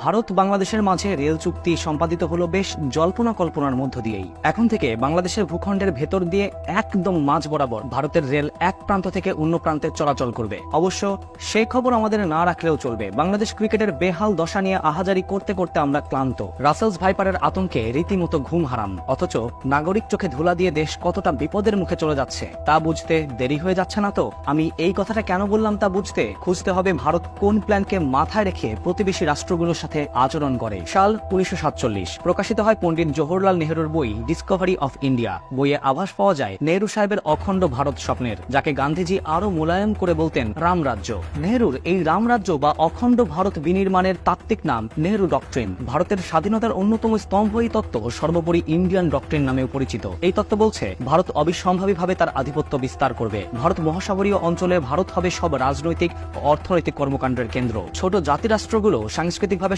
ভারত বাংলাদেশের মাঝে রেল চুক্তি সম্পাদিত হলো বেশ জল্পনা কল্পনার মধ্য দিয়েই। এখন থেকে বাংলাদেশের ভূখণ্ডের ভেতর দিয়ে একদম মাঝ বরাবর ভারতের রেল এক প্রান্ত থেকে অন্য প্রান্তে চলাচল করবে। অবশ্য সেই খবর আমাদের না রাখলেও চলবে। বাংলাদেশ ক্রিকেটের বেহাল দশা নিয়ে আহাজারি করতে করতে আমরা ক্লান্ত। রাসেলস ভাইপারের আতঙ্কে রীতিমতো ঘুম হারাম। অথচ নাগরিক চোখে ধুলা দিয়ে দেশ কতটা বিপদের মুখে চলে যাচ্ছে তা বুঝতে দেরি হয়ে যাচ্ছে না তো? আমি এই কথাটা কেন বললাম তা বুঝতে খুঁজতে হবে ভারত কোন প্ল্যানকে মাথায় রেখে প্রতিবেশী রাষ্ট্রগুলোর সাথে আচরণ করে। সাল 1947 প্রকাশিত হয় পণ্ডিত জওহরলাল নেহরুর বই ডিসকভারি অফ ইন্ডিয়া। বইয়ে আভাস পাওয়া যায় নেহরু সাহেবের অখণ্ড ভারত স্বপ্নের, যাকে গান্ধীজি আরো মোলায়েম করে বলতেন রামরাজ্য। নেহরুর এই রামরাজ্য বা অখণ্ড ভারত বিনির্মাণের তাত্ত্বিক নাম নেহরু ডক্ট্রিন। ভারতের স্বাধীনতার অন্যতম স্তম্ভ এই তত্ত্ব সর্বোপরি ইন্ডিয়ান ডক্ট্রিন নামেও পরিচিত। এই তত্ত্ব বলছে ভারত অবিসম্ভাবীভাবে তার আধিপত্য বিস্তার করবে। ভারত মহাসাগরীয় অঞ্চলে ভারত হবে সব রাজনৈতিক ও অর্থনৈতিক কর্মকাণ্ডের কেন্দ্র। ছোট জাতিরাষ্ট্রগুলো সাংস্কৃতিকভাবে